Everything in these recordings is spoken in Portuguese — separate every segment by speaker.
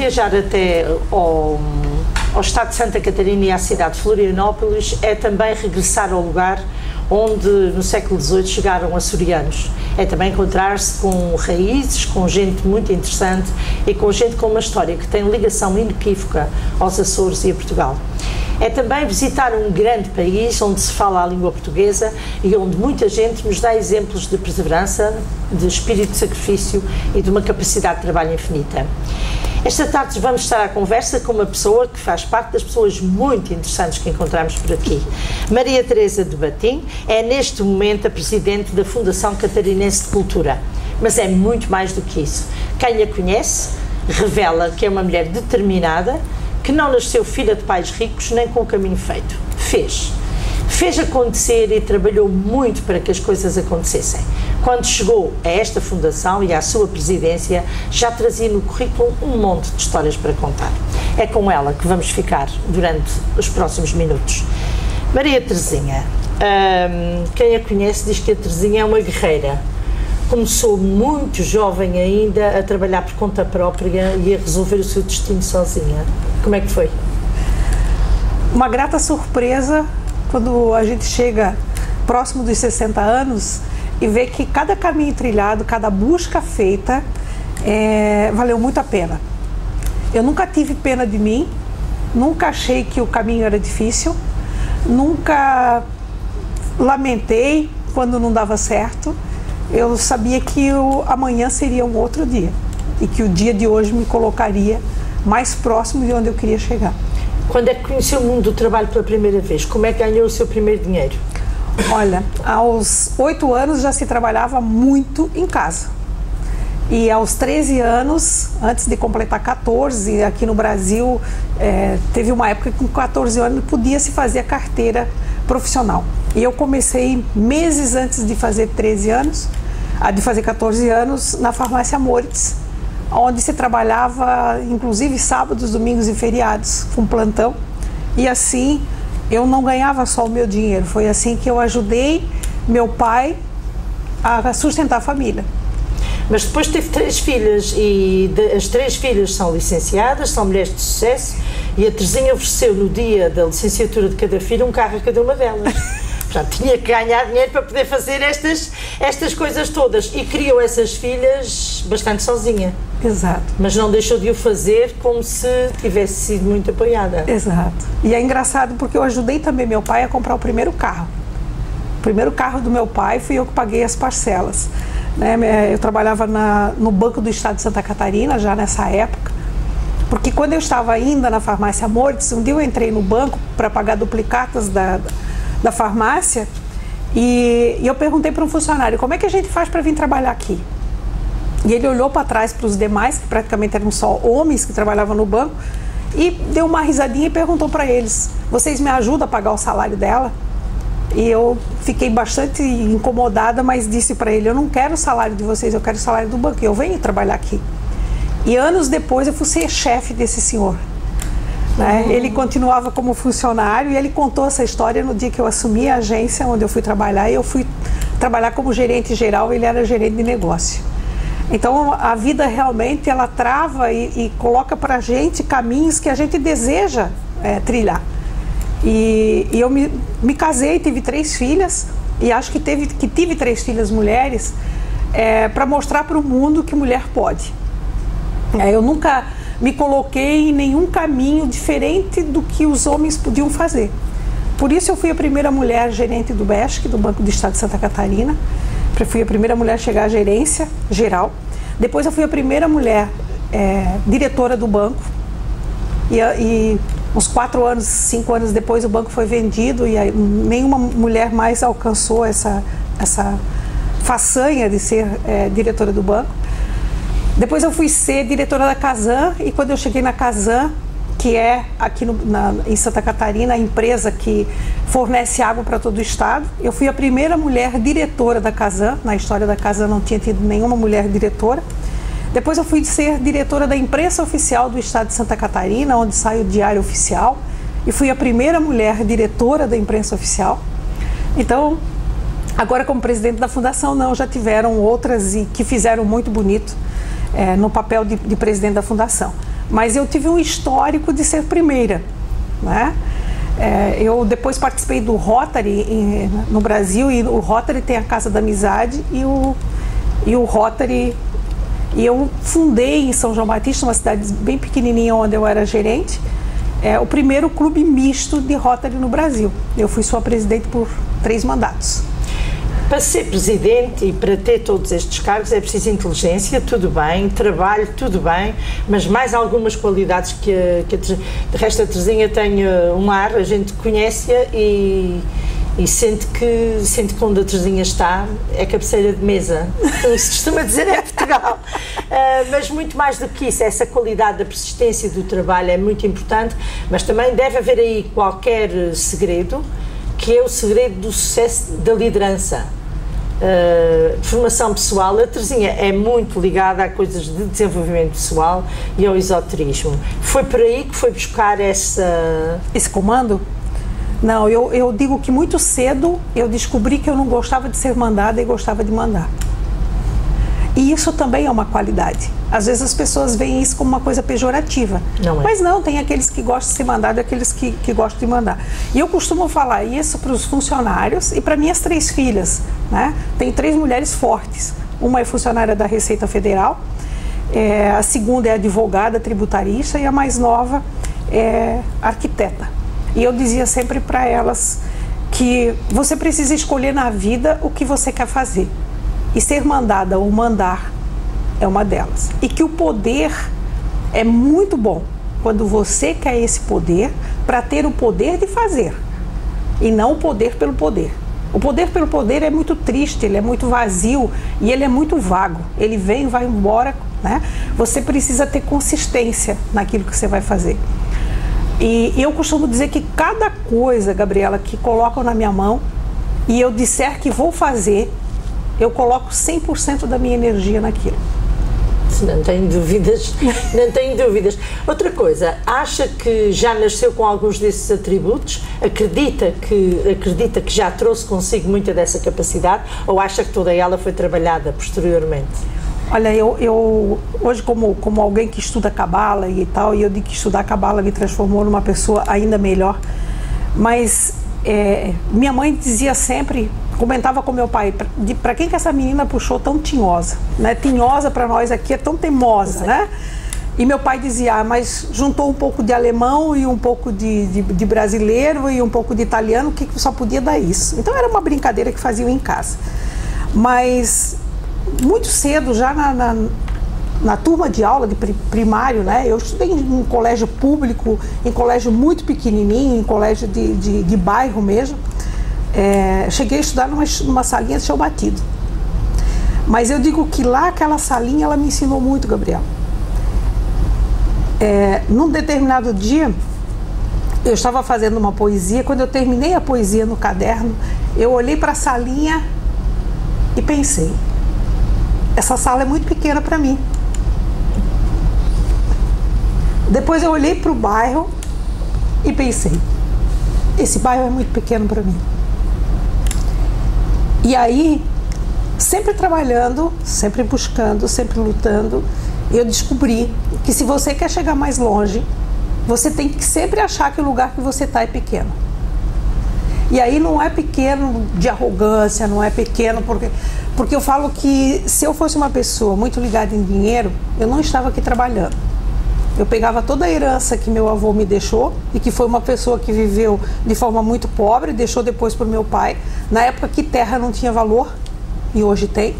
Speaker 1: viajar até ao estado de Santa Catarina e à cidade de Florianópolis é também regressar ao lugar onde no século XVIII chegaram açorianos. É também encontrar-se com raízes, com gente muito interessante e com gente com uma história que tem ligação inequívoca aos Açores e a Portugal. É também visitar um grande país onde se fala a língua portuguesa e onde muita gente nos dá exemplos de perseverança, de espírito de sacrifício e de uma capacidade de trabalho infinita. Esta tarde vamos estar à conversa com uma pessoa que faz parte das pessoas muito interessantes que encontramos por aqui. Maria Teresa de Batim é neste momento a presidente da Fundação Catarinense de Cultura, mas é muito mais do que isso. Quem a conhece revela que é uma mulher determinada, que não nasceu filha de pais ricos nem com o caminho feito. Fez acontecer e trabalhou muito para que as coisas acontecessem. Quando chegou a esta fundação e à sua presidência, já trazia no currículo um monte de histórias para contar. É com ela que vamos ficar durante os próximos minutos. Maria Teresinha, quem a conhece diz que a Teresinha é uma guerreira. Começou muito jovem ainda a trabalhar por conta própria e a resolver o seu destino sozinha. Como é que foi?
Speaker 2: Uma grata surpresa quando a gente chega próximo dos 60 anos e vê que cada caminho trilhado, cada busca feita, valeu muito a pena. Eu nunca tive pena de mim, nunca achei que o caminho era difícil, nunca lamentei quando não dava certo. Eu sabia que amanhã seria um outro dia e que o dia de hoje me colocaria mais próximo de onde eu queria chegar.
Speaker 1: Quando é que conheceu o mundo do trabalho pela primeira vez? Como é que ganhou o seu primeiro dinheiro?
Speaker 2: Olha, aos 8 anos já se trabalhava muito em casa. E aos 13 anos, antes de completar 14, aqui no Brasil, teve uma época que com 14 anos podia se fazer a carteira profissional. E eu comecei meses antes de fazer 13 anos, de fazer 14 anos, na farmácia Moritz, onde se trabalhava inclusive sábados, domingos e feriados, com plantão. E assim eu não ganhava só o meu dinheiro, foi assim que eu ajudei meu pai a sustentar a família.
Speaker 1: Mas depois teve 3 filhas e as 3 filhas são licenciadas, são mulheres de sucesso e a Teresinha ofereceu no dia da licenciatura de cada filha um carro a cada uma delas. Portanto, tinha que ganhar dinheiro para poder fazer estas coisas todas e criou essas filhas bastante sozinha.
Speaker 2: Exato.
Speaker 1: Mas não deixou de o fazer como se tivesse sido muito apoiada.
Speaker 2: Exato. E é engraçado porque eu ajudei também meu pai a comprar o primeiro carro. O primeiro carro do meu pai fui eu que paguei as parcelas. Eu trabalhava no Banco do Estado de Santa Catarina, já nessa época, porque quando eu estava ainda na farmácia Moritz, um dia eu entrei no banco para pagar duplicatas da farmácia e eu perguntei para um funcionário, como é que a gente faz para vir trabalhar aqui? E ele olhou para trás para os demais, que praticamente eram só homens que trabalhavam no banco, e deu uma risadinha e perguntou para eles, vocês me ajudam a pagar o salário dela? E eu fiquei bastante incomodada, mas disse para ele, eu não quero o salário de vocês, eu quero o salário do banco, eu venho trabalhar aqui. E anos depois eu fui ser chefe desse senhor. Ele continuava como funcionário e ele contou essa história no dia que eu assumi a agência onde eu fui trabalhar, e eu fui trabalhar como gerente geral, ele era gerente de negócio. Então a vida realmente ela trava e coloca para a gente caminhos que a gente deseja trilhar. E eu me casei, tive 3 filhas e acho que tive 3 filhas mulheres para mostrar para o mundo que mulher pode. Eu nunca me coloquei em nenhum caminho diferente do que os homens podiam fazer. Por isso eu fui a primeira mulher gerente do BESC, do Banco do Estado de Santa Catarina. Fui a primeira mulher a chegar à gerência geral. Depois eu fui a primeira mulher diretora do banco. E uns 4 anos, 5 anos depois o banco foi vendido e nenhuma mulher mais alcançou essa façanha de ser diretora do banco. Depois eu fui ser diretora da Casan e quando eu cheguei na Casan, que é aqui em Santa Catarina, a empresa que fornece água para todo o estado, eu fui a primeira mulher diretora da Casan. Na história da Casan não tinha tido nenhuma mulher diretora. Depois eu fui ser diretora da imprensa oficial do estado de Santa Catarina, onde sai o Diário Oficial, e fui a primeira mulher diretora da imprensa oficial. Então, agora como presidente da fundação, não, já tiveram outras e que fizeram muito bonito no papel de presidente da fundação. mas eu tive um histórico de ser primeira, né? Eu depois participei do Rotary no Brasil, e o Rotary tem a Casa da Amizade e o Rotary, e eu fundei em São João Batista, uma cidade bem pequenininha onde eu era gerente, o primeiro clube misto de Rotary no Brasil. Eu fui sua presidente por 3 mandatos.
Speaker 1: Para ser presidente e para ter todos estes cargos é preciso inteligência, tudo bem, trabalho, tudo bem, mas mais algumas qualidades que de resto a Terezinha tem um ar, a gente conhece-a e sente que onde a Terezinha está é cabeceira de mesa, como se costuma dizer em Portugal. Mas muito mais do que isso, essa qualidade da persistência do trabalho é muito importante, mas também deve haver aí qualquer segredo, que é o segredo do sucesso da liderança. Formação pessoal, a Terezinha é muito ligada a coisas de desenvolvimento pessoal e ao esoterismo. Foi por aí que foi buscar esse
Speaker 2: comando? Não, eu digo que muito cedo eu descobri que eu não gostava de ser mandada e gostava de mandar. E isso também é uma qualidade. Às vezes as pessoas veem isso como uma coisa pejorativa.
Speaker 1: Não é.
Speaker 2: Mas não, tem aqueles que gostam de ser mandado e aqueles que gostam de mandar. E eu costumo falar isso para os funcionários e para minhas 3 filhas, né? Tenho 3 mulheres fortes. Uma é funcionária da Receita Federal, a segunda é advogada tributarista e a mais nova é arquiteta. E eu dizia sempre para elas que você precisa escolher na vida o que você quer fazer. E ser mandada ou mandar é uma delas. E que o poder é muito bom quando você quer esse poder para ter o poder de fazer e não o poder pelo poder. O poder pelo poder é muito triste, ele é muito vazio e ele é muito vago. Ele vem e vai embora, né? Você precisa ter consistência naquilo que você vai fazer. E eu costumo dizer que cada coisa, Gabriela, que colocam na minha mão e eu disser que vou fazer, eu coloco 100% da minha energia naquilo.
Speaker 1: Não tenho dúvidas, não tenho dúvidas. Outra coisa, acha que já nasceu com alguns desses atributos? Acredita que já trouxe consigo muita dessa capacidade ou acha que toda ela foi trabalhada posteriormente?
Speaker 2: Olha, eu hoje como alguém que estuda Cabala e tal, e eu digo que estudar Cabala me transformou numa pessoa ainda melhor, mas minha mãe dizia sempre, comentava com meu pai, para quem que essa menina puxou tão tinhosa, né? Tinhosa para nós aqui é tão teimosa, né? E meu pai dizia, mas juntou um pouco de alemão e um pouco de brasileiro e um pouco de italiano, que só podia dar isso. Então era uma brincadeira que faziam em casa. Mas muito cedo, já na turma de aula de primário, né? Eu estudei em colégio público, em colégio muito pequenininho, em colégio de bairro mesmo. Cheguei a estudar numa salinha de chão batido. Mas eu digo que lá, aquela salinha, ela me ensinou muito, Gabriel. Num determinado dia, eu estava fazendo uma poesia. Quando eu terminei a poesia no caderno, eu olhei para a salinha e pensei, essa sala é muito pequena para mim. Depois eu olhei para o bairro e pensei, esse bairro é muito pequeno para mim. E aí, sempre trabalhando, sempre buscando, sempre lutando, eu descobri que se você quer chegar mais longe, você tem que sempre achar que o lugar que você está é pequeno. E aí não é pequeno de arrogância, não é pequeno porque eu falo que se eu fosse uma pessoa muito ligada em dinheiro, eu não estava aqui trabalhando. Eu pegava toda a herança que meu avô me deixou e que foi uma pessoa que viveu de forma muito pobre, deixou depois para o meu pai, na época que terra não tinha valor e hoje tem.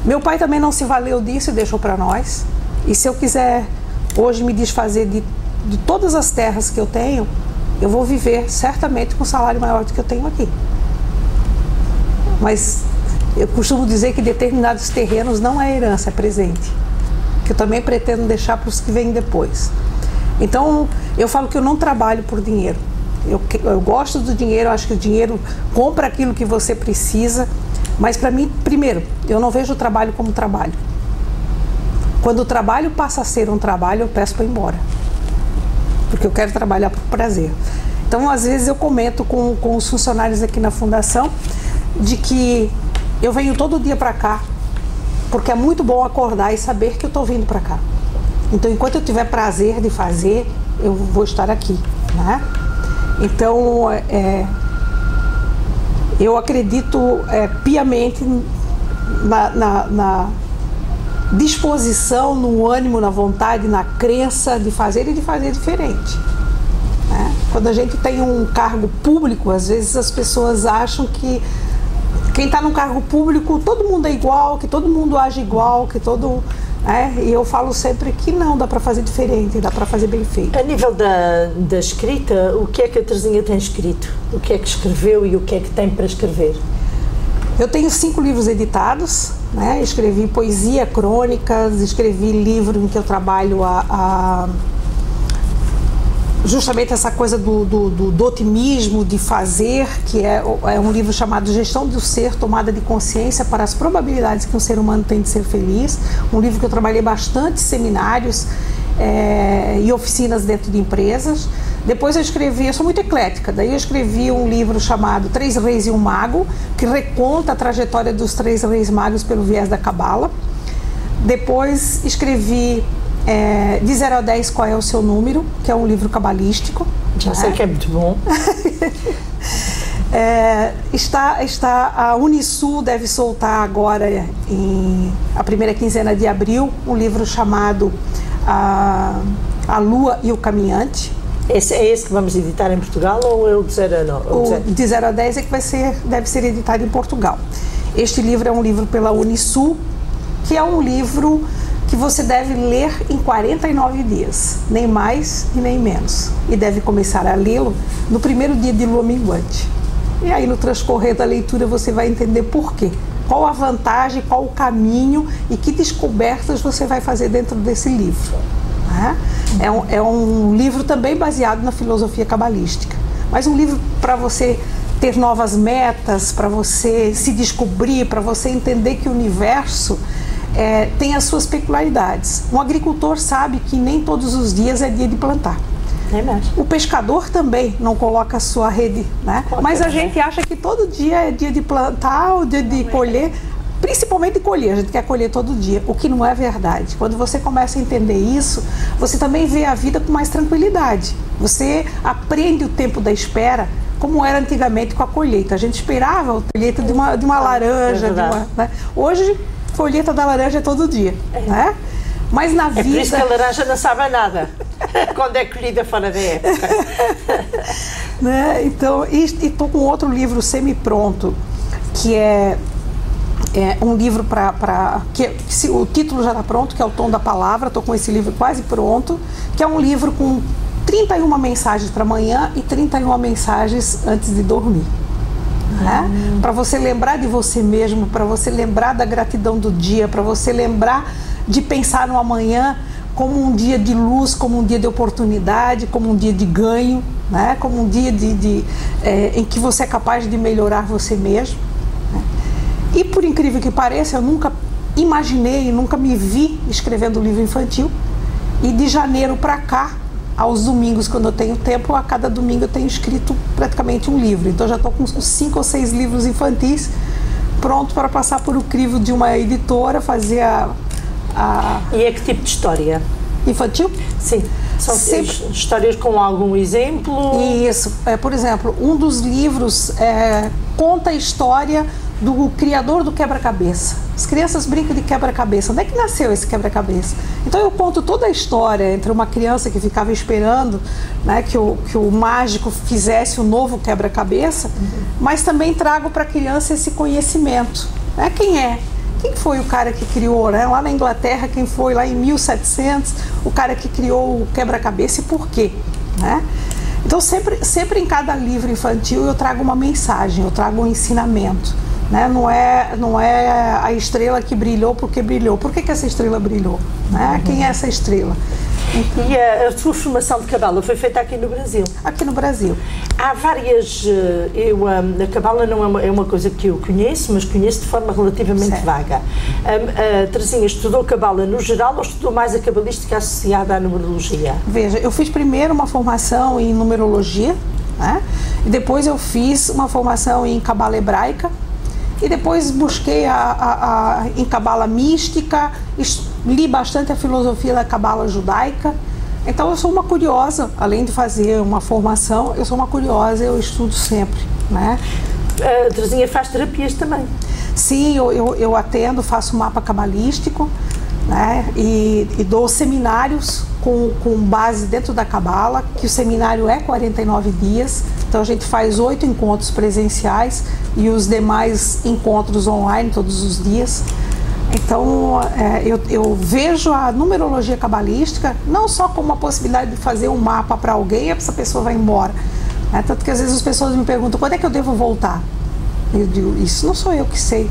Speaker 2: Meu pai também não se valeu disso e deixou para nós. E se eu quiser hoje me desfazer de todas as terras que eu tenho, eu vou viver certamente com um salário maior do que eu tenho aqui. Mas eu costumo dizer que determinados terrenos não é herança, é presente. Que eu também pretendo deixar para os que vêm depois. Então, eu falo que eu não trabalho por dinheiro. Eu gosto do dinheiro, eu acho que o dinheiro compra aquilo que você precisa, mas para mim, primeiro, eu não vejo o trabalho como trabalho. Quando o trabalho passa a ser um trabalho, eu peço para ir embora. Porque eu quero trabalhar por prazer. Então, às vezes eu comento com os funcionários aqui na Fundação de que eu venho todo dia para cá, porque é muito bom acordar e saber que eu estou vindo para cá. Então, enquanto eu tiver prazer de fazer, eu vou estar aqui, né? Então, eu acredito piamente na disposição, no ânimo, na vontade, na crença de fazer e de fazer diferente, né? Quando a gente tem um cargo público, às vezes as pessoas acham que quem está no cargo público, todo mundo é igual, que todo mundo age igual, que todo... E eu falo sempre que não, dá para fazer diferente, dá para fazer bem feito.
Speaker 1: A nível da escrita, o que é que a Terezinha tem escrito? O que é que escreveu e o que é que tem para escrever?
Speaker 2: Eu tenho 5 livros editados, né? Escrevi poesia, crônicas, escrevi livro em que eu trabalho justamente essa coisa do otimismo, de fazer, que é um livro chamado Gestão do Ser, Tomada de Consciência para as Probabilidades que um Ser Humano tem de Ser Feliz. Um livro que eu trabalhei bastante seminários e oficinas dentro de empresas. Depois eu sou muito eclética, daí eu escrevi um livro chamado 3 Reis e um Mago, que reconta a trajetória dos 3 Reis Magos pelo viés da Cabala. Depois escrevi de 0 a 10, qual é o seu número, que é um livro cabalístico.
Speaker 1: Já sei que é muito bom.
Speaker 2: A Unisul deve soltar agora, a primeira quinzena de abril, um livro chamado A Lua e o Caminhante.
Speaker 1: Esse é esse que vamos editar em Portugal ou é o de 0 a 9?
Speaker 2: O de 0 a 10 é que deve ser editado em Portugal. Este livro é um livro pela Unisul, que é um livro que você deve ler em 49 dias, nem mais e nem menos. E deve começar a lê-lo no primeiro dia de lua minguante. E aí, no transcorrer da leitura, você vai entender por quê. Qual a vantagem, qual o caminho e que descobertas você vai fazer dentro desse livro. Né? É um livro também baseado na filosofia cabalística. Mas um livro para você ter novas metas, para você se descobrir, para você entender que o universo tem as suas peculiaridades. Um agricultor sabe que nem todos os dias é dia de plantar.
Speaker 1: É mesmo.
Speaker 2: O pescador também não coloca a sua rede, né? Mas a gente acha que todo dia é dia de plantar ou dia de colher, principalmente de colher. A gente quer colher todo dia, o que não é verdade. Quando você começa a entender isso, você também vê a vida com mais tranquilidade. Você aprende o tempo da espera, como era antigamente com a colheita. A gente esperava a colheita de uma laranja, né? Hoje, colheita da laranja é todo dia, né? Mas na vida...
Speaker 1: É por isso que a laranja não sabe a nada, quando é colhida fora da época.
Speaker 2: Né? Então, e estou com outro livro semi-pronto, que é um livro o título já está pronto, que é O Tom da Palavra. Estou com esse livro quase pronto, que é um livro com 31 mensagens para amanhã e 31 mensagens antes de dormir. Né? Para você lembrar de você mesmo, para você lembrar da gratidão do dia, para você lembrar de pensar no amanhã como um dia de luz, como um dia de oportunidade, como um dia de ganho, né? Como um dia em que você é capaz de melhorar você mesmo. Né? E por incrível que pareça, eu nunca imaginei, nunca me vi escrevendo livro infantil. E de janeiro para cá, aos domingos, quando eu tenho tempo, a cada domingo eu tenho escrito praticamente um livro. Então já estou com 5 ou 6 livros infantis pronto para passar por o crivo de uma editora, fazer
Speaker 1: E é que tipo de história?
Speaker 2: Infantil?
Speaker 1: Sim. São histórias com algum exemplo?
Speaker 2: Isso. Por exemplo, um dos livros conta a história do criador do quebra-cabeça. As crianças brincam de quebra-cabeça. Onde é que nasceu esse quebra-cabeça? Então eu conto toda a história entre uma criança que ficava esperando, né, que o mágico fizesse um novo quebra-cabeça, mas também trago para a criança esse conhecimento. Né? Quem foi o cara que criou, né? Lá na Inglaterra, quem foi lá em 1700, o cara que criou o quebra-cabeça e por quê? Né? Então sempre em cada livro infantil eu trago uma mensagem, eu trago um ensinamento. Né? Não é a estrela que brilhou porque brilhou. Por que essa estrela brilhou? Né? Quem é essa estrela?
Speaker 1: E a sua formação de cabala foi feita aqui no Brasil?
Speaker 2: Aqui no Brasil.
Speaker 1: Há várias... a cabala não é uma coisa que eu conheço, mas conheço de forma relativamente vaga. A Terezinha estudou cabala no geral ou estudou mais a cabalística associada à numerologia?
Speaker 2: Veja, eu fiz primeiro uma formação em numerologia, né? E depois eu fiz uma formação em cabala hebraica, e depois busquei em cabala mística, li bastante a filosofia da cabala judaica. Então eu sou uma curiosa, além de fazer uma formação, eu sou uma curiosa, eu estudo sempre, né?
Speaker 1: A Terezinha faz terapias também?
Speaker 2: Sim, eu atendo, faço mapa cabalístico, né? E dou seminários com base dentro da cabala, que o seminário é 49 dias, então a gente faz 8 encontros presenciais e os demais encontros online todos os dias. Então eu vejo a numerologia cabalística não só como uma possibilidade de fazer um mapa para alguém e essa pessoa vai embora, né? Tanto que às vezes as pessoas me perguntam quando é que eu devo voltar. Eu digo, isso não sou eu que sei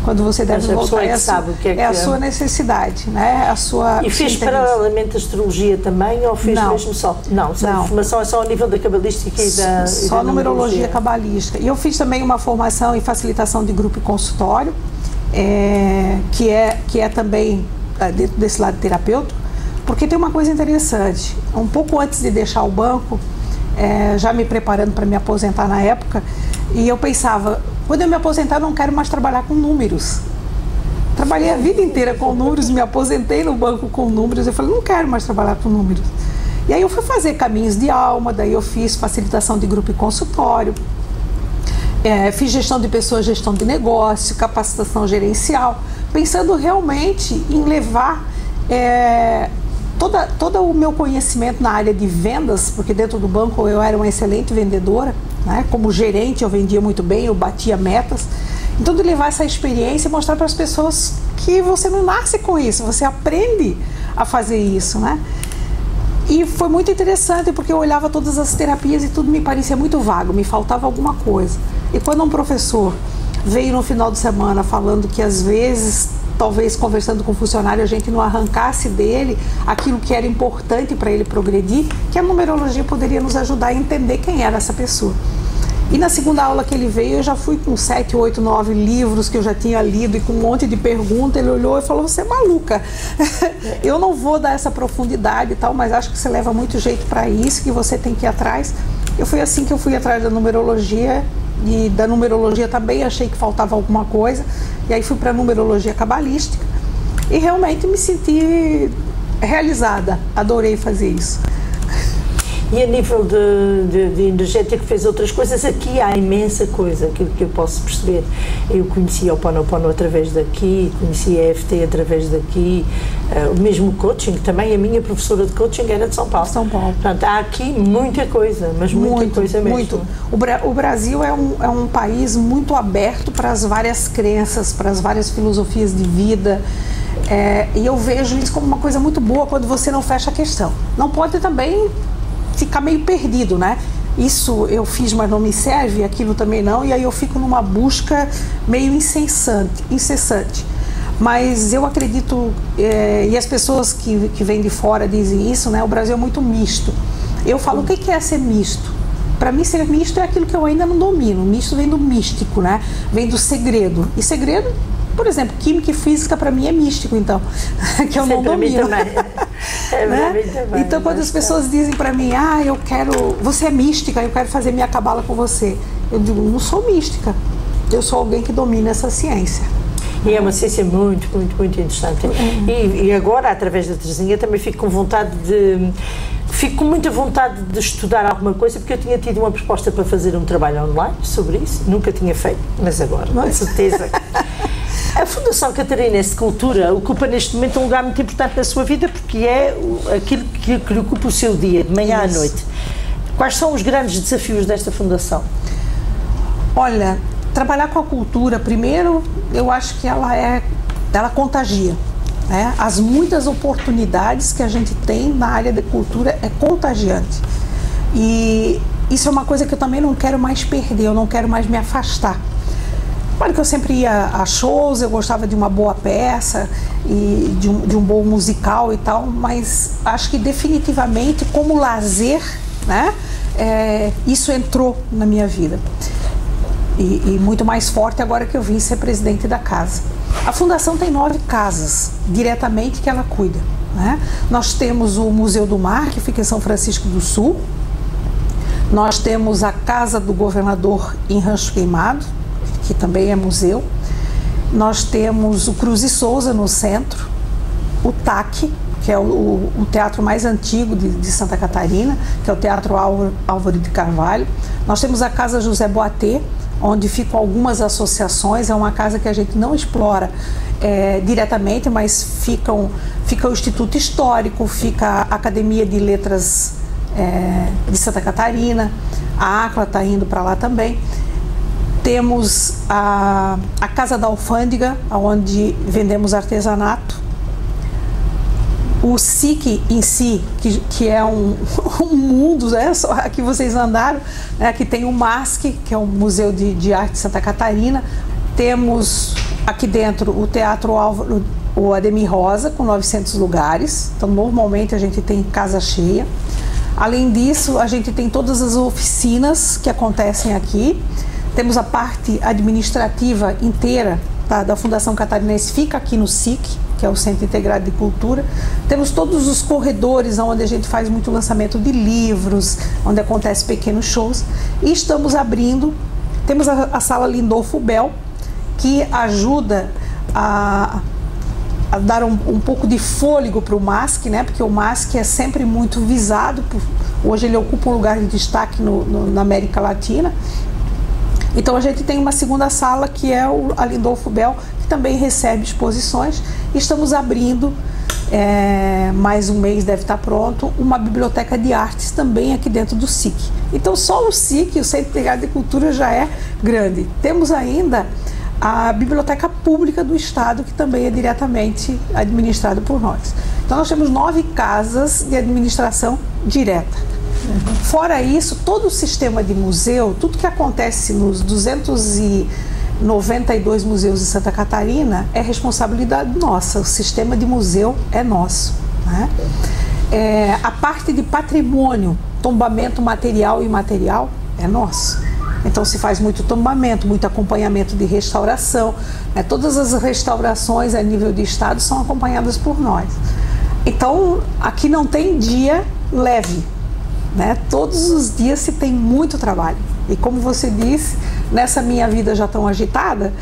Speaker 2: quando você deve voltar, é a sua necessidade, né? A sua.
Speaker 1: E fez paralelamente a astrologia também ou fez mesmo só? Não, a formação é só ao nível da cabalística e da
Speaker 2: só numerologia cabalística. E eu fiz também uma formação em facilitação de grupo e consultório, que é também dentro desse lado terapêutico, porque tem uma coisa interessante. Um pouco antes de deixar o banco, já me preparando para me aposentar na época, e eu pensava, quando eu me aposentar eu não quero mais trabalhar com números. Trabalhei a vida inteira com números, me aposentei no banco com números, eu falei, não quero mais trabalhar com números. E aí eu fui fazer caminhos de alma, daí eu fiz facilitação de grupo e consultório, fiz gestão de pessoas, gestão de negócio, capacitação gerencial, pensando realmente em levar todo o meu conhecimento na área de vendas, porque dentro do banco eu era uma excelente vendedora, né? Como gerente eu vendia muito bem, eu batia metas. Então de levar essa experiência e mostrar para as pessoas que você não nasce com isso, você aprende a fazer isso, né? E foi muito interessante porque eu olhava todas as terapias e tudo me parecia muito vago, me faltava alguma coisa. E quando um professor veio no final de semana falando que às vezes, talvez conversando com o funcionário, a gente não arrancasse dele aquilo que era importante para ele progredir, que a numerologia poderia nos ajudar a entender quem era essa pessoa. E na segunda aula que ele veio, eu já fui com 7, 8, 9 livros que eu já tinha lido e com um monte de perguntas. Ele olhou e falou, você é maluca, eu não vou dar essa profundidade e tal, mas acho que você leva muito jeito para isso, que você tem que ir atrás. Foi assim que eu fui atrás da numerologia, e da numerologia também achei que faltava alguma coisa, e aí fui para a numerologia cabalística e realmente me senti realizada, adorei fazer isso.
Speaker 1: E a nível de energético fez outras coisas, aqui há imensa coisa, aquilo que eu posso perceber. Eu conheci o Ho'oponopono através daqui, conheci a EFT através daqui, o mesmo coaching, também a minha professora de coaching era de São Paulo. Portanto, há aqui muita coisa, mas muita coisa mesmo. Muito.
Speaker 2: O Brasil é um país muito aberto para as várias crenças, para as várias filosofias de vida. E eu vejo isso como uma coisa muito boa quando você não fecha a questão. Não pode também ficar meio perdido, né? Isso eu fiz, mas não me serve, aquilo também não, e aí eu fico numa busca meio incessante. Mas eu acredito, e as pessoas que vêm de fora dizem isso, né? O Brasil é muito misto. Eu falo, o que é ser misto? Para mim, ser misto é aquilo que eu ainda não domino. Misto vem do místico, né? Vem do segredo. E segredo, por exemplo, química e física para mim é místico, então, que eu não domino.
Speaker 1: Né?
Speaker 2: Então, quando as pessoas dizem para mim, você é mística, eu quero fazer minha cabala com você, eu digo, não sou mística, eu sou alguém que domina essa ciência.
Speaker 1: E é uma ciência muito, muito, muito interessante. E agora, através da Terezinha, também fico com muita vontade de estudar alguma coisa, porque eu tinha tido uma proposta para fazer um trabalho online sobre isso, nunca tinha feito, mas agora, com certeza. A Fundação Catarinense de Cultura ocupa neste momento um lugar muito importante na sua vida, porque é aquilo que lhe ocupa o seu dia, de manhã à noite. Quais são os grandes desafios desta Fundação?
Speaker 2: Olha, trabalhar com a cultura, primeiro, eu acho que ela contagia. Né? As muitas oportunidades que a gente tem na área de cultura é contagiante. E isso é uma coisa que eu também não quero mais perder, eu não quero mais me afastar. Claro que eu sempre ia a shows, eu gostava de uma boa peça e de um bom musical e tal, mas acho que definitivamente como lazer, né, isso entrou na minha vida. E muito mais forte agora que eu vim ser presidente da casa. A Fundação tem 9 casas, diretamente, que ela cuida. Né? Nós temos o Museu do Mar, que fica em São Francisco do Sul. Nós temos a Casa do Governador em Rancho Queimado, que também é museu. Nós temos o Cruz e Souza no centro, o TAC, que é o teatro mais antigo de Santa Catarina, que é o Teatro Álvaro de Carvalho. Nós temos a Casa José Boatê, onde ficam algumas associações. É uma casa que a gente não explora diretamente, mas fica o Instituto Histórico, fica a Academia de Letras de Santa Catarina, a ACLA está indo para lá também. Temos a Casa da Alfândega, onde vendemos artesanato. O SIC em si, que é um mundo, né? Aqui vocês andaram, né? Aqui tem o MASC, que é o Museu de Arte de Santa Catarina. Temos aqui dentro o Teatro Álvaro, o Ademir Rosa, com 900 lugares. Então, normalmente a gente tem casa cheia. Além disso, a gente tem todas as oficinas que acontecem aqui. Temos a parte administrativa inteira da Fundação Catarinense, fica aqui no SIC, que é o Centro Integrado de Cultura. Temos todos os corredores onde a gente faz muito lançamento de livros, onde acontece pequenos shows. E estamos abrindo, temos a Sala Lindolfo Bell, que ajuda a dar um pouco de fôlego para o MASC, né? Porque o MASC é sempre muito visado, hoje ele ocupa um lugar de destaque na América Latina. Então a gente tem uma segunda sala, que é a Lindolfo Bell, que também recebe exposições. E estamos abrindo, mais um mês deve estar pronto, uma biblioteca de artes também aqui dentro do SIC. Então só o SIC, o Centro Integrado de Cultura, já é grande. Temos ainda a Biblioteca Pública do Estado, que também é diretamente administrada por nós. Então nós temos 9 casas de administração direta. Fora isso, todo o sistema de museu, tudo que acontece nos 292 museus de Santa Catarina é responsabilidade nossa. O sistema de museu é nosso, né? A parte de patrimônio, tombamento material e imaterial, é nosso. Então se faz muito tombamento, muito acompanhamento de restauração, né? Todas as restaurações a nível de estado são acompanhadas por nós. Então aqui não tem dia leve, né? Todos os dias se tem muito trabalho. E como você disse, nessa minha vida já tão agitada,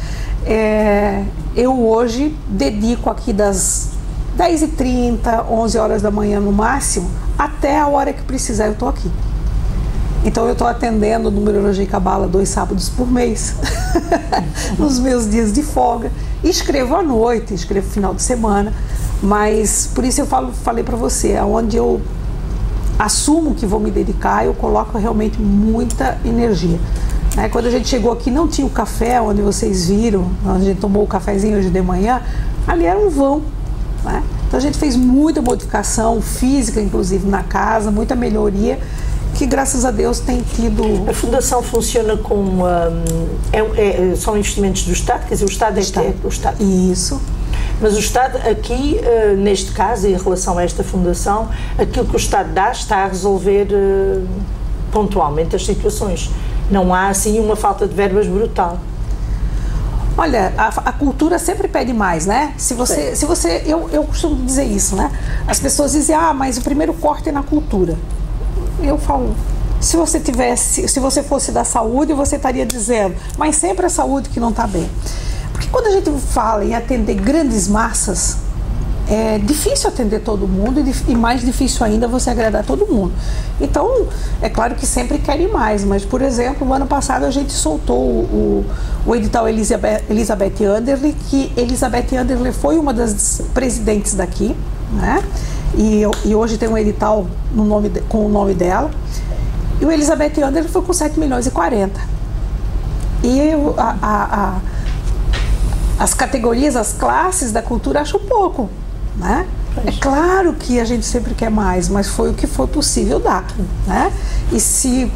Speaker 2: eu hoje dedico aqui das 10h30, 11 horas da manhã no máximo, até a hora que precisar eu estou aqui. Então eu estou atendendo Numerologia e Cabala 2 sábados por mês, nos meus dias de folga. Escrevo à noite, escrevo final de semana, mas por isso eu falei para você, aonde eu assumo que vou me dedicar, eu coloco realmente muita energia. Quando a gente chegou aqui, não tinha o café, onde vocês viram, onde a gente tomou o cafezinho hoje de manhã, ali era um vão, né? Então a gente fez muita modificação física, inclusive na casa, muita melhoria, que graças a Deus tem tido...
Speaker 1: A Fundação funciona com... são investimentos do Estado, quer dizer, o Estado é que é o Estado.
Speaker 2: Isso.
Speaker 1: Mas o Estado aqui, neste caso, em relação a esta fundação, aquilo que o Estado dá está a resolver pontualmente as situações. Não há, assim, uma falta de verbas brutal.
Speaker 2: Olha, a cultura sempre pede mais, né? Eu costumo dizer isso, né? As pessoas dizem, mas o primeiro corte é na cultura. Eu falo, se você fosse da saúde, você estaria dizendo, mas sempre a saúde que não está bem. Porque quando a gente fala em atender grandes massas, é difícil atender todo mundo e mais difícil ainda você agradar todo mundo. Então, é claro que sempre querem mais, mas, por exemplo, no ano passado a gente soltou o edital Elizabeth Anderle, que Elizabeth Anderle foi uma das presidentes daqui, né? E hoje tem um edital com o nome dela. E o Elizabeth Anderle foi com 7 milhões e 40. E as categorias, as classes da cultura acham pouco, né? É claro que a gente sempre quer mais, mas foi o que foi possível dar, né? E se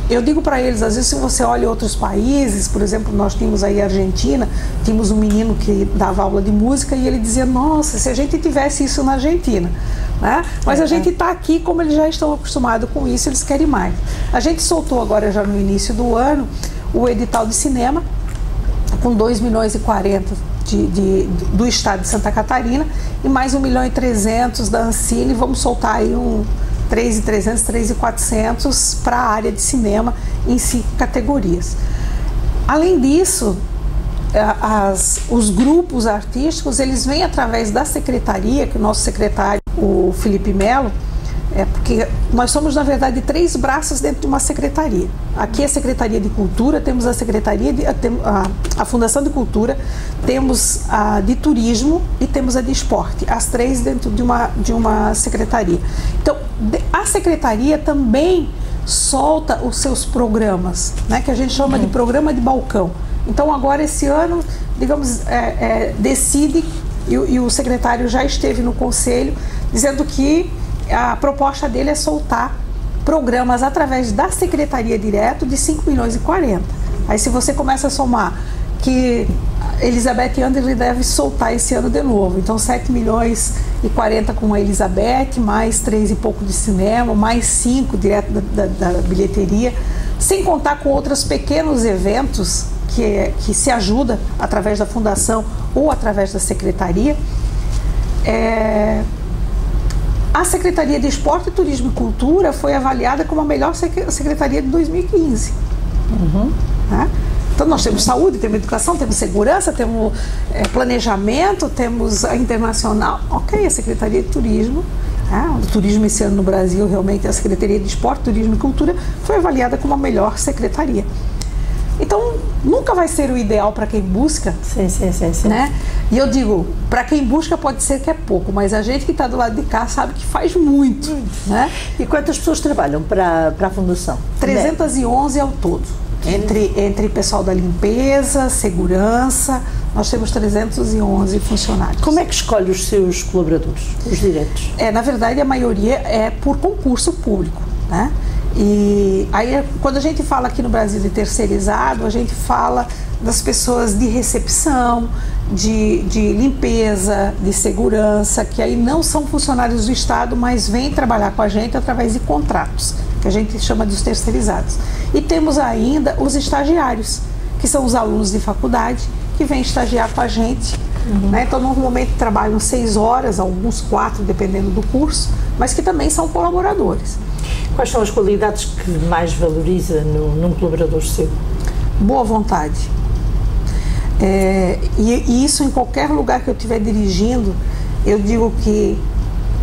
Speaker 2: eu digo para eles, às vezes, se você olha outros países, por exemplo, nós tínhamos aí a Argentina, tínhamos um menino que dava aula de música e ele dizia, nossa, se a gente tivesse isso na Argentina, né? Mas a gente está aqui, como eles já estão acostumados com isso, eles querem mais. A gente soltou agora, já no início do ano, o edital de cinema, com 2 milhões e 40 do estado de Santa Catarina e mais 1 milhão e 300 da Ancine. Vamos soltar aí 3.300, 3.400 para a área de cinema em 5 categorias. Além disso, os grupos artísticos, eles vêm através da secretaria, que o nosso secretário, o Felipe Melo, porque nós somos, na verdade, 3 braços dentro de uma secretaria. Aqui é a Secretaria de Cultura, temos a Secretaria a Fundação de Cultura, temos a de Turismo e temos a de Esporte, as 3 dentro de uma secretaria. Então, a secretaria também solta os seus programas, né, que a gente chama de programa de balcão. Então, agora, esse ano, digamos, decide, e o secretário já esteve no conselho, dizendo que a proposta dele é soltar programas através da secretaria direto de 5 milhões e 40. Aí, se você começa a somar que Elizabeth Anderle deve soltar esse ano de novo, então 7 milhões e 40 com a Elizabeth, mais 3 e pouco de cinema, mais 5 direto da bilheteria, sem contar com outros pequenos eventos que se ajuda através da fundação ou através da secretaria. A Secretaria de Esporte, Turismo e Cultura foi avaliada como a melhor secretaria de 2015. Né? Então nós temos saúde, temos educação, temos segurança, temos planejamento, temos a internacional. Ok, a Secretaria de Turismo, o turismo esse ano no Brasil, realmente a Secretaria de Esporte, Turismo e Cultura foi avaliada como a melhor secretaria. Então, nunca vai ser o ideal para quem busca. Sim. Né? E eu digo, para quem busca pode ser que é pouco, mas a gente que está do lado de cá sabe que faz muito. Né?
Speaker 1: E quantas pessoas trabalham para a Fundação?
Speaker 2: 311 ao todo. Entre pessoal da limpeza, segurança, nós temos 311 funcionários.
Speaker 1: Como é que escolhe os seus colaboradores, os diretos?
Speaker 2: Na verdade, a maioria é por concurso público, né? E aí, quando a gente fala aqui no Brasil de terceirizado, a gente fala das pessoas de recepção, de limpeza, de segurança, que aí não são funcionários do Estado, mas vêm trabalhar com a gente através de contratos, que a gente chama dos terceirizados. E temos ainda os estagiários, que são os alunos de faculdade, que vêm estagiar com a gente. Né? Então, normalmente trabalham 6 horas, alguns 4, dependendo do curso, mas que também são colaboradores.
Speaker 1: Quais são as qualidades que mais valoriza num colaborador seu?
Speaker 2: Boa vontade. E isso em qualquer lugar que eu estiver dirigindo, eu digo que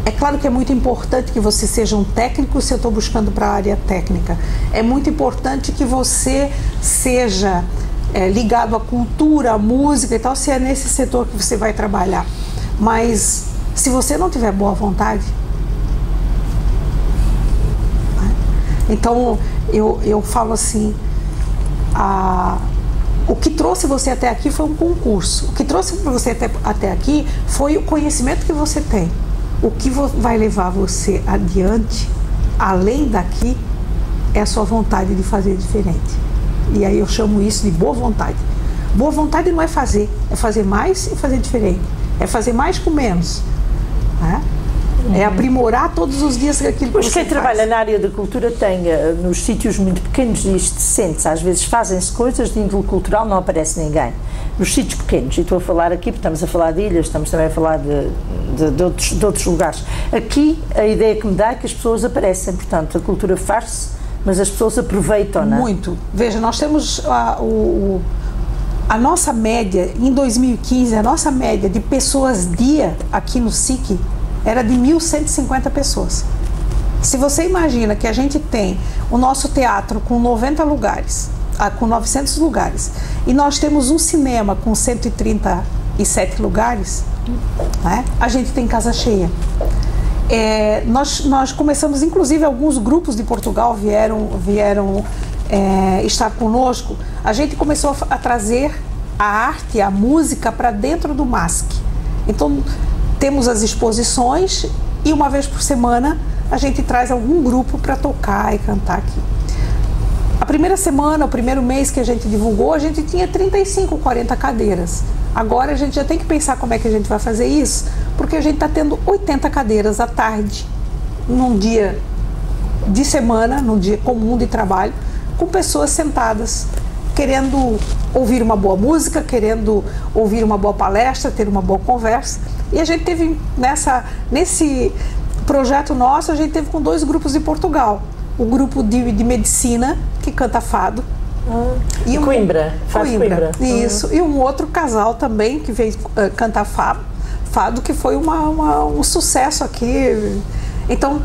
Speaker 2: é claro que é muito importante que você seja um técnico se eu estou buscando para a área técnica. É muito importante que você seja ligado à cultura, à música e tal, se é nesse setor que você vai trabalhar. Mas se você não tiver boa vontade, então eu falo assim, o que trouxe você até aqui foi um concurso. O que trouxe você até aqui foi o conhecimento que você tem. O que vai levar você adiante, além daqui, é a sua vontade de fazer diferente. E aí eu chamo isso de boa vontade. Boa vontade não é fazer mais e fazer diferente. É fazer mais com menos. Né? É aprimorar todos os dias aquilo que você faz.
Speaker 1: Quem trabalha na área da cultura tem, nos sítios muito pequenos e decentes, às vezes fazem-se coisas de índole cultural, não aparece ninguém. Nos sítios pequenos, e estou a falar aqui, porque estamos a falar de ilhas, estamos também a falar de outros lugares. Aqui, a ideia que me dá é que as pessoas aparecem, portanto, a cultura faz-se, mas as pessoas aproveitam, não é?
Speaker 2: Muito. Veja, nós temos a nossa média, em 2015, a nossa média de pessoas dia aqui no SIC era de 1.150 pessoas. Se você imagina que a gente tem o nosso teatro com 90 lugares, com 900 lugares, e nós temos um cinema com 137 lugares, né? A gente tem casa cheia. Nós começamos, inclusive alguns grupos de Portugal vieram estar conosco. A gente começou a trazer a arte, a música para dentro do MASC. Então, temos as exposições e uma vez por semana a gente traz algum grupo para tocar e cantar aqui. A primeira semana, o primeiro mês que a gente divulgou, a gente tinha 35, 40 cadeiras. Agora a gente já tem que pensar como é que a gente vai fazer isso, porque a gente está tendo 80 cadeiras à tarde, num dia de semana, num dia comum de trabalho, com pessoas sentadas, querendo ouvir uma boa música, querendo ouvir uma boa palestra, ter uma boa conversa. E a gente teve, nesse projeto nosso, a gente teve com 2 grupos de Portugal. O grupo de medicina, que canta fado,
Speaker 1: E Coimbra, faz Coimbra.
Speaker 2: Isso. E um outro casal também que veio cantar fado, que foi um sucesso aqui. Então,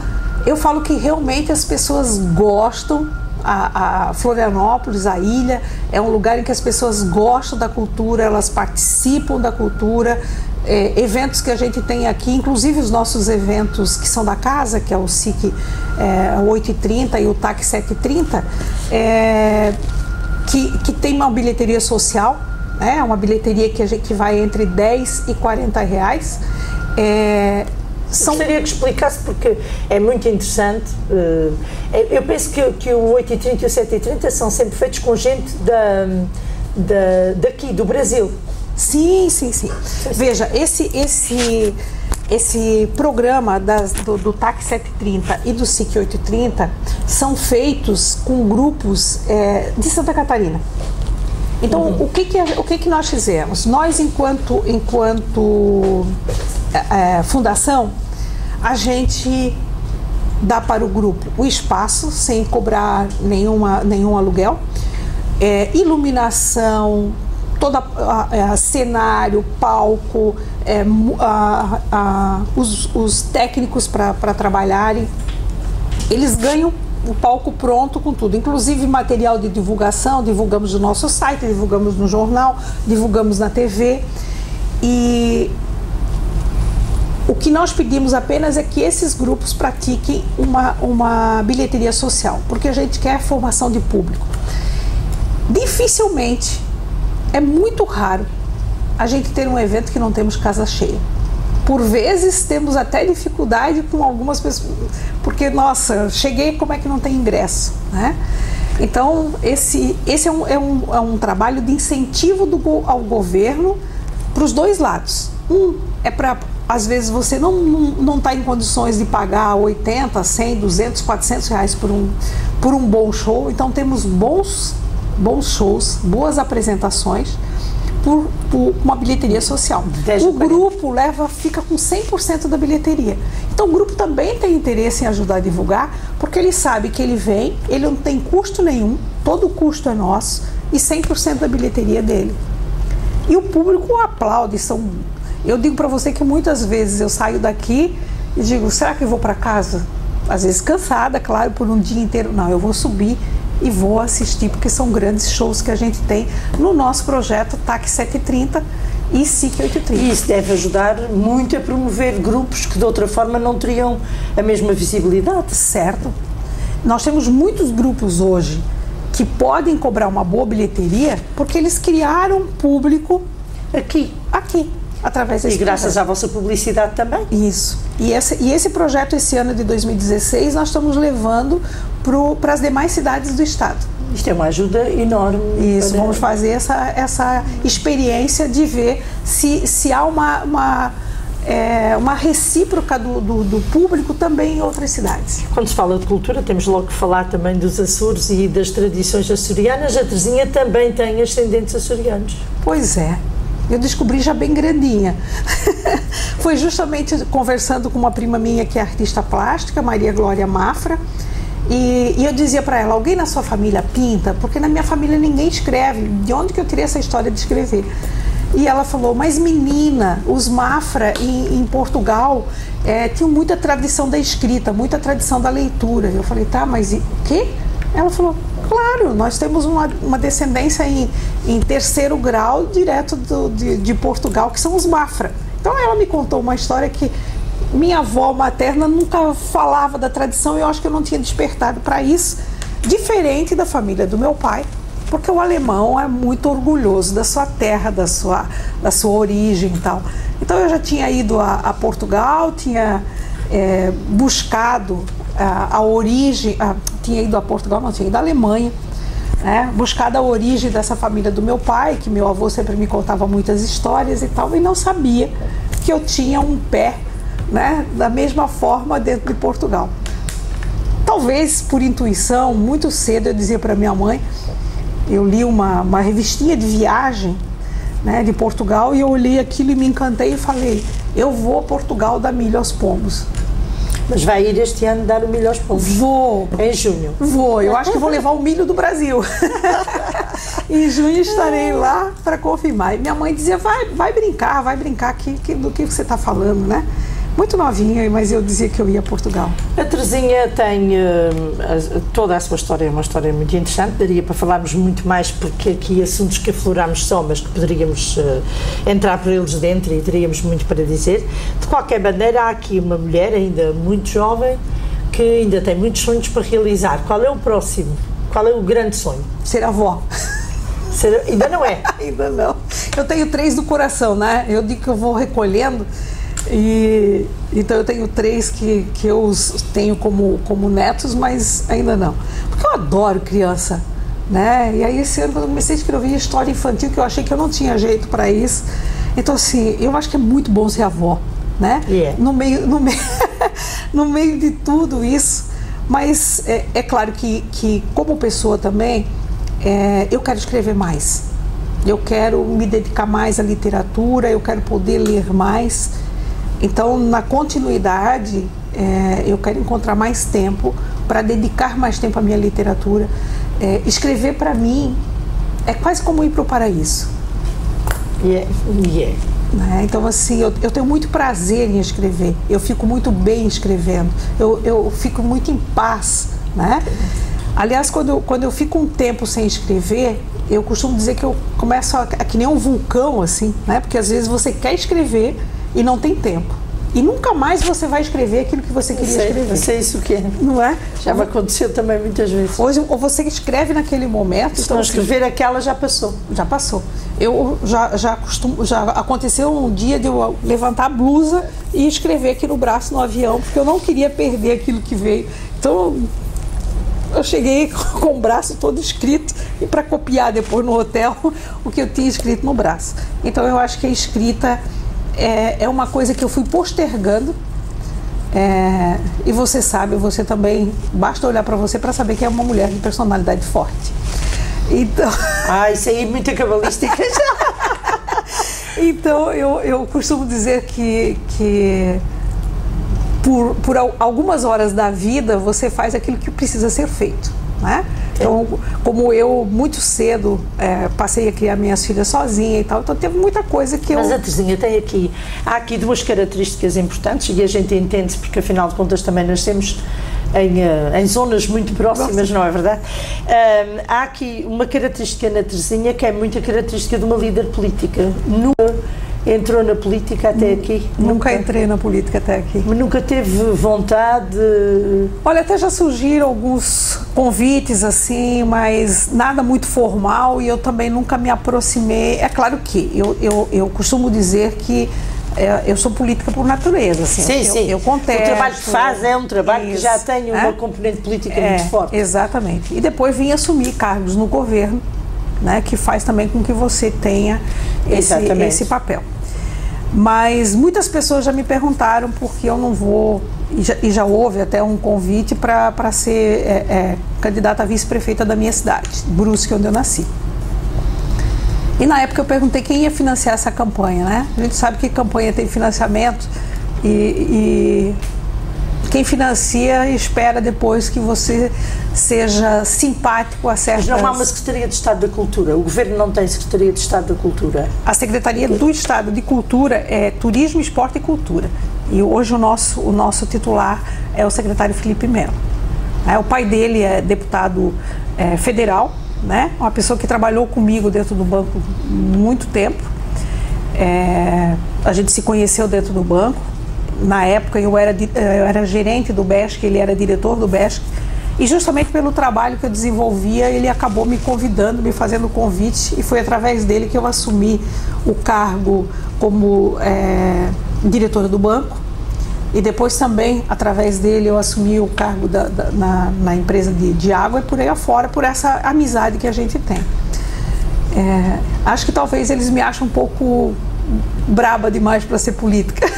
Speaker 2: eu falo que realmente as pessoas gostam. A Florianópolis, a ilha, é um lugar em que as pessoas gostam da cultura, elas participam da cultura. Eventos que a gente tem aqui, inclusive os nossos eventos que são da casa, que é o SIC 8h30 e o TAC 7h30, que tem uma bilheteria social, né? Uma bilheteria que vai entre 10 e 40 reais.
Speaker 1: Gostaria que explicasse, porque é muito interessante. Eu penso que o 8h30 e o 7h30 são sempre feitos com gente daqui, do Brasil.
Speaker 2: Sim. Veja, esse programa do TAC 7h30 e do SIC 8h30 são feitos com grupos de Santa Catarina. Então, o que nós fizemos? Nós, enquanto fundação, a gente dá para o grupo o espaço sem cobrar nenhum aluguel, iluminação, toda cenário, palco, os técnicos para trabalharem. Eles ganham o palco pronto com tudo, inclusive material de divulgação. Divulgamos no nosso site, divulgamos no jornal, divulgamos na TV. E o que nós pedimos apenas é que esses grupos pratiquem uma bilheteria social, porque a gente quer formação de público. Dificilmente, é muito raro a gente ter um evento que não temos casa cheia. Por vezes temos até dificuldade com algumas pessoas, porque, nossa, cheguei, como é que não tem ingresso, né? Então, esse é um trabalho de incentivo ao governo para os dois lados. É para, às vezes, você não está em condições de pagar 80, 100, 200, 400 reais por um bom show. Então, temos bons shows, boas apresentações por uma bilheteria social. O grupo fica com 100% da bilheteria. Então o grupo também tem interesse em ajudar a divulgar, porque ele sabe que ele vem, ele não tem custo nenhum, todo o custo é nosso e 100% da bilheteria dele. E o público aplaude. Eu digo para você que muitas vezes eu saio daqui e digo, será que eu vou para casa? Às vezes cansada, claro, por um dia inteiro. Não, eu vou subir e vou assistir, porque são grandes shows que a gente tem no nosso projeto TAC 7h30 e SIC 8h30.
Speaker 1: E isso deve ajudar muito a promover grupos que de outra forma não teriam a mesma visibilidade.
Speaker 2: Certo. Nós temos muitos grupos hoje que podem cobrar uma boa bilheteria porque eles criaram público aqui, através desse
Speaker 1: projeto. E graças à vossa publicidade também.
Speaker 2: Isso. E esse projeto, esse ano de 2016, nós estamos levando para as demais cidades do estado.
Speaker 1: Isto é uma ajuda enorme.
Speaker 2: Isso, vamos fazer essa experiência de ver se há uma recíproca do público também em outras cidades.
Speaker 1: Quando se fala de cultura, temos logo que falar também dos Açores e das tradições açorianas. A Terezinha também tem ascendentes açorianos.
Speaker 2: Pois é. Eu descobri já bem grandinha. Foi justamente conversando com uma prima minha que é artista plástica, Maria Glória Mafra, e eu dizia para ela, alguém na sua família pinta? Porque na minha família ninguém escreve. De onde que eu tirei essa história de escrever? E ela falou, mas menina, os Mafra em Portugal tinham muita tradição da escrita, muita tradição da leitura. Eu falei, tá, mas o quê? Ela falou, claro, nós temos uma descendência em terceiro grau direto de Portugal, que são os Mafra. Então ela me contou uma história que minha avó materna nunca falava da tradição e eu acho que eu não tinha despertado para isso, diferente da família do meu pai, porque o alemão é muito orgulhoso da sua terra, da sua origem e tal. Então eu já tinha ido a Portugal, tinha buscado a origem, tinha ido a Portugal, não, tinha ido à Alemanha, buscado a origem dessa família do meu pai, que meu avô sempre me contava muitas histórias e tal, e não sabia que eu tinha um pé, da mesma forma dentro de Portugal. Talvez por intuição, muito cedo eu dizia para minha mãe, eu li uma revistinha de viagem, de Portugal, e eu olhei aquilo e me encantei e falei, eu vou a Portugal dar milho aos pombos.
Speaker 1: Mas vai ir este ano dar o milho aos pombos?
Speaker 2: Vou.
Speaker 1: Em junho?
Speaker 2: Vou. Eu acho que vou levar o milho do Brasil. Em junho estarei lá para confirmar. E minha mãe dizia, vai brincar do que você está falando, né? Muito novinha, mas eu dizia que eu ia a Portugal.
Speaker 1: A Terezinha tem toda a sua história, é uma história muito interessante, daria para falarmos muito mais, porque aqui assuntos que aflorámos só, mas que poderíamos entrar por eles dentro e teríamos muito para dizer. De qualquer maneira, há aqui uma mulher ainda muito jovem, que ainda tem muitos sonhos para realizar. Qual é o próximo? Qual é o grande sonho?
Speaker 2: Ser avó.
Speaker 1: Ainda não é?
Speaker 2: Ainda não. Eu tenho 3 do coração, né? Eu digo que eu vou recolhendo. Então eu tenho 3 que eu tenho como netos, mas ainda não. Porque eu adoro criança, né? E aí esse ano, quando eu comecei a escrever história infantil, que eu achei que eu não tinha jeito para isso. Então assim, eu acho que é muito bom ser avó, né?
Speaker 1: Yeah.
Speaker 2: No meio de tudo isso. Mas é claro que como pessoa também, eu quero escrever mais. Eu quero me dedicar mais à literatura, eu quero poder ler mais. Então, na continuidade, eu quero encontrar mais tempo para dedicar mais tempo à minha literatura. Escrever, para mim, é quase como ir para o paraíso.
Speaker 1: Yeah.
Speaker 2: Então, assim, eu tenho muito prazer em escrever. Eu fico muito bem escrevendo. Eu fico muito em paz, né? Aliás, quando eu fico um tempo sem escrever, eu costumo dizer que eu começo que nem um vulcão, assim, né? Porque às vezes você quer escrever e não tem tempo. E nunca mais você vai escrever aquilo que você queria escrever.
Speaker 1: Eu sei isso que é.
Speaker 2: Não é?
Speaker 1: Já me aconteceu também muitas vezes.
Speaker 2: Hoje, ou você escreve naquele momento...
Speaker 1: Se não escrever aquela, já passou.
Speaker 2: Já passou. Eu já aconteceu um dia de eu levantar a blusa e escrever aqui no braço no avião, porque eu não queria perder aquilo que veio. Então, eu cheguei com o braço todo escrito e para copiar depois no hotel o que eu tinha escrito no braço. Então, eu acho que a escrita é uma coisa que eu fui postergando, e você sabe, você também, basta olhar para você para saber que é uma mulher de personalidade forte. Então...
Speaker 1: isso aí é muito cabalística.
Speaker 2: Então, eu costumo dizer que por algumas horas da vida você faz aquilo que precisa ser feito, né? Então, como eu muito cedo passei a criar minhas filhas sozinha e tal, então teve muita coisa que eu...
Speaker 1: Mas a Terezinha há aqui 2 características importantes, e a gente entende, porque afinal de contas também nascemos em zonas muito próximas, não é verdade? Há aqui uma característica na Terezinha que é muito a característica de uma líder política. Nunca entrou na política até aqui?
Speaker 2: Nunca entrei na política até aqui.
Speaker 1: Mas nunca teve vontade?
Speaker 2: Olha, até já surgiram alguns convites assim, mas nada muito formal, e eu também nunca me aproximei. É claro que eu costumo dizer que eu sou política por natureza, assim.
Speaker 1: Sim.
Speaker 2: Eu contesto.
Speaker 1: O trabalho que faz é um trabalho que já tem uma componente política muito forte.
Speaker 2: Exatamente. E depois vim assumir cargos no governo, né, que faz também com que você tenha esse papel. Mas muitas pessoas já me perguntaram por que eu não vou, e já houve até um convite para ser candidata a vice-prefeita da minha cidade, Brusque, onde eu nasci. E na época eu perguntei quem ia financiar essa campanha, né? A gente sabe que campanha tem financiamento e quem financia espera depois que você seja simpático a certas...
Speaker 1: Mas não há uma Secretaria de Estado da Cultura? O Governo não tem Secretaria de Estado da Cultura?
Speaker 2: A Secretaria do Estado de Cultura é Turismo, Esporte e Cultura. E hoje o nosso titular é o secretário Felipe Melo. O pai dele é deputado federal, né? Uma pessoa que trabalhou comigo dentro do banco muito tempo. A gente se conheceu dentro do banco. Na época eu era gerente do BESC, ele era diretor do BESC, e justamente pelo trabalho que eu desenvolvia, ele acabou me convidando, me fazendo convite, e foi através dele que eu assumi o cargo como diretora do banco, e depois também, através dele, eu assumi o cargo na empresa de água, e por aí afora, por essa amizade que a gente tem. Acho que talvez eles me acham um pouco braba demais para ser política.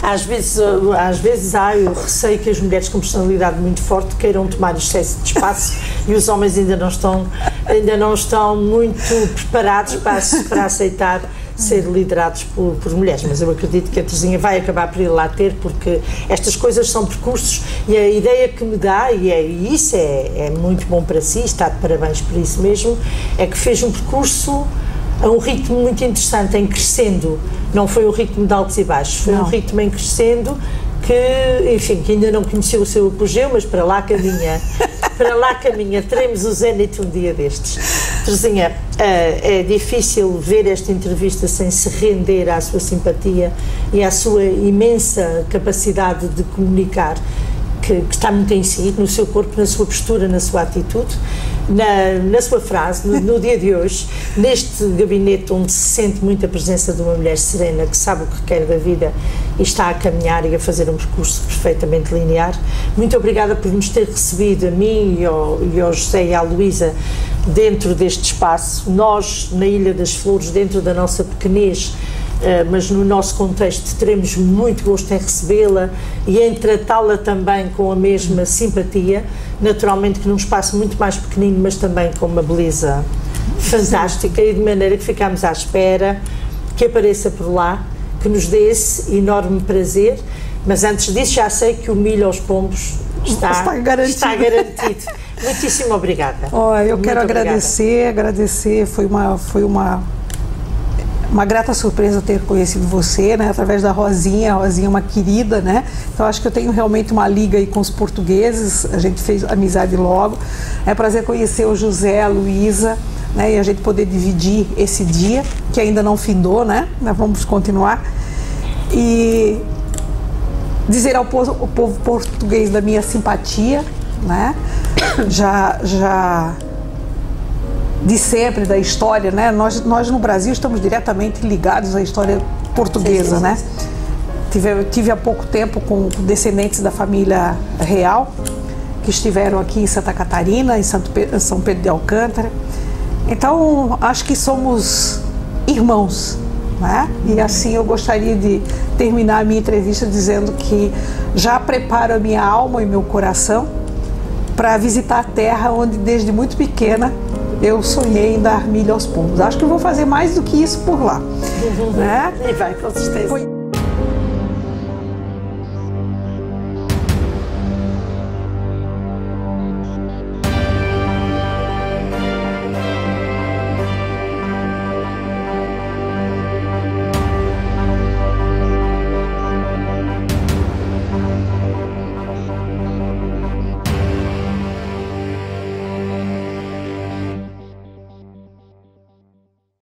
Speaker 1: Às vezes há o receio que as mulheres com personalidade muito forte queiram tomar excesso de espaço e os homens ainda não estão muito preparados para aceitar ser liderados por mulheres, mas eu acredito que a Terezinha vai acabar por ir lá ter, porque estas coisas são percursos, e a ideia que me dá, e isso é muito bom para si, está de parabéns por isso mesmo, é que fez um percurso a um ritmo muito interessante, em crescendo. Não foi um ritmo de altos e baixos, foi um ritmo em crescendo que, enfim, que ainda não conheceu o seu apogeu, mas para lá caminha. Para lá caminha. Teremos o Zénith um dia destes. Terezinha, é difícil ver esta entrevista sem se render à sua simpatia e à sua imensa capacidade de comunicar, que está muito em si, no seu corpo, na sua postura, na sua atitude, na sua frase, no dia de hoje, neste gabinete onde se sente muito a presença de uma mulher serena, que sabe o que quer da vida e está a caminhar e a fazer um percurso perfeitamente linear. Muito obrigada por nos ter recebido, a mim e ao José e à Luísa, dentro deste espaço. Nós, na Ilha das Flores, dentro da nossa pequenez, mas no nosso contexto teremos muito gosto em recebê-la e em tratá-la também com a mesma simpatia, naturalmente que num espaço muito mais pequenino, mas também com uma beleza fantástica, e de maneira que ficamos à espera que apareça por lá, que nos dê esse enorme prazer, mas antes disso já sei que o milho aos pombos está garantido. Muitíssimo obrigada.
Speaker 2: Eu quero agradecer, foi uma grata surpresa ter conhecido você, né, através da Rosinha. A Rosinha é uma querida, né? Então acho que eu tenho realmente uma liga aí com os portugueses, a gente fez amizade logo. É um prazer conhecer o José, a Luísa, né, e a gente poder dividir esse dia, que ainda não findou, né? Nós vamos continuar. E dizer ao povo português da minha simpatia, né? Já de sempre, da história, né? Nós no Brasil estamos diretamente ligados à história portuguesa, né? Tive há pouco tempo com descendentes da família real, que estiveram aqui em Santa Catarina, em São Pedro de Alcântara. Então, acho que somos irmãos, né? E assim eu gostaria de terminar a minha entrevista dizendo que já preparo a minha alma e meu coração para visitar a terra onde, desde muito pequena, eu sonhei em dar milho aos pombos. Acho que eu vou fazer mais do que isso por lá.
Speaker 1: Né? E vai, com certeza.